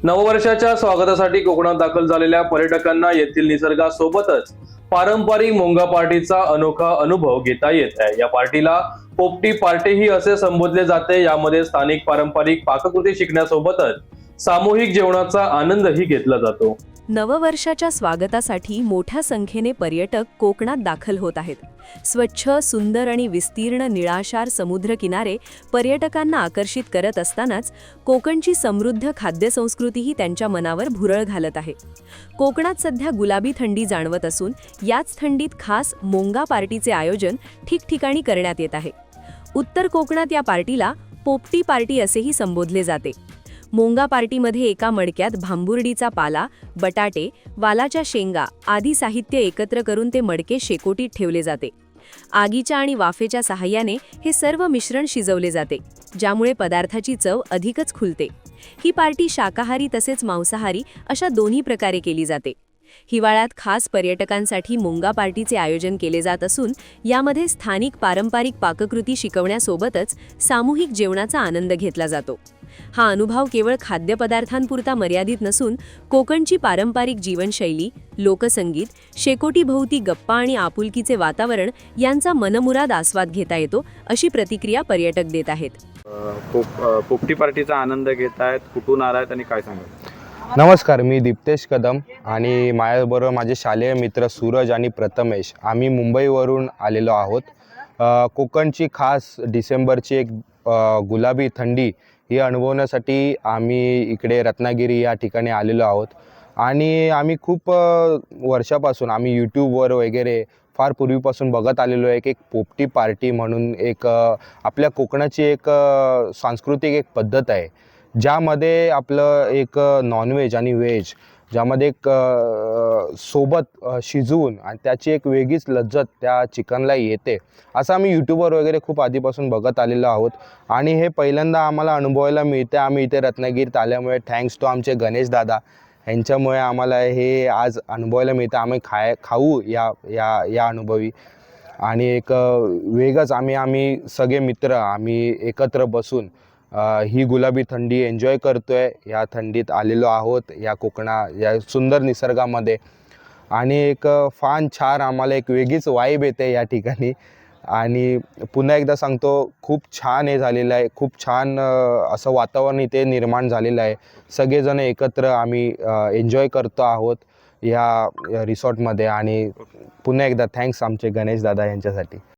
नववर्षाच्या स्वागतासाठी कोकणात दाखल झालेल्या पर्यटकांना येथील निसर्गासोबतच पारंपरिक मोंगा पार्टीचा अनोखा अनुभव घेता येत आहे। या पार्टीला पोपटी पार्टीही असे संबोधले जाते। यामध्ये स्थानिक पारंपरिक पाककृती शिकण्यासोबतच सामूहिक जेवणाचा आनंदही घेतला जातो। नववर्षाच्या स्वागतासाठी मोठ्या संख्येने पर्यटक कोकणात दाखल होत आहेत। स्वच्छ, सुंदर आणि विस्तीर्ण निळाशार समुद्रकिनारे पर्यटकांना आकर्षित करत असतानाच कोकणची समृद्ध खाद्यसंस्कृतीही त्यांच्या मनावर भुरळ घालत आहे। कोकणात सध्या गुलाबी थंडी जाणवत असून याच थंडीत खास मोंगा पार्टीचे आयोजन ठिकठिकाणी करण्यात येत आहे। उत्तर कोकणात या पार्टीला पोपटी पार्टी असेही संबोधले जाते। मोंगा पार्टीमध्ये एका मडक्यात भांबुर्डीचा पाला, बटाटे, वालाच्या शेंगा आदी साहित्य एकत्र करून ते मडके शेकोटीत ठेवले जाते। आगीच्या आणि वाफेच्या सहाय्याने हे सर्व मिश्रण शिजवले जाते, ज्यामुळे पदार्थाची चव अधिकच खुलते। ही पार्टी शाकाहारी तसेच मांसाहारी अशा दोन्ही प्रकारे केली जाते। हिवाळ्यात खास पर्यटकांसाठी मोंगा पार्टीचे आयोजन केले जात असून यामध्ये स्थानिक पारंपरिक पाककृती शिकवण्यासोबतच सामूहिक जेवणाचा आनंद घेतला जातो। हा अनुभव केवळ खाद्यपदार्थांपुरता मर्यादित नसून कोकणची पारंपरिक जीवनशैली, लोकसंगीत, शेकोटीभोवती गप्पा आणि आपुलकीचे वातावरण यांचा मनमुराद आस्वाद घेता येतो, अशी प्रतिक्रिया पर्यटक देत आहेत। पोपटी पार्टीचा आनंद घेत आहेत, कुठून आलात आणि काय सांगाल? नमस्कार, मी दीप्तेश कदम आणि माझ्याबरोबर माझे शालेय मित्र सूरज आणि प्रथमेश आम्ही मुंबईवरून आलेलो आहोत। कोकणची खास डिसेंबरची एक गुलाबी थंडी ही अनुभवण्यासाठी आम्ही इकडे रत्नागिरी या ठिकाणी आलेलो आहोत। आणि आम्ही खूप वर्षापासून आम्ही यूट्यूबवर वगैरे फार पूर्वीपासून बघत आलेलो आहे की एक पोपटी पार्टी म्हणून एक आपल्या कोकणाची एक सांस्कृतिक एक पद्धत आहे, ज्यामध्ये आपलं एक नॉनव्हेज आणि व्हेज ज्यामध्ये एक सोबत शिजवून आणि त्याची एक वेगळीच लज्जत त्या चिकनला येते, असं आम्ही यूट्यूबवर वगैरे खूप आधीपासून बघत आलेलो आहोत। आणि हे पहिल्यांदा आम्हाला अनुभवायला मिळते। आम्ही इथे रत्नागिरीत आल्यामुळे थँक्स टू आमचे गणेश दादा यांच्यामुळे आम्हाला हे आज अनुभवायला मिळतं। आम्ही खाऊ या या या अनुभवी आणि एक वेगळंच आम्ही सगळे मित्र आम्ही एकत्र बसून ही गुलाबी थंडी एन्जॉय करतोय। या थंडीत आलेलो आहोत या या सुंदर निसर्गामध्ये आणि एक फार छान आम्हाला एक वेगळीच वाइब येते या ठिकाणी। आणि पुन्हा एकदा सांगतो, खूप छान हे झालेलं आहे, खूप छान असं वातावरण इथे निर्माण झालेलं आहे। सगळेजण एकत्र आम्ही एन्जॉय करतो आहोत या रिसॉर्टमध्ये। आणि पुन्हा एकदा थँक्स आमचे गणेश दादा यांच्यासाठी।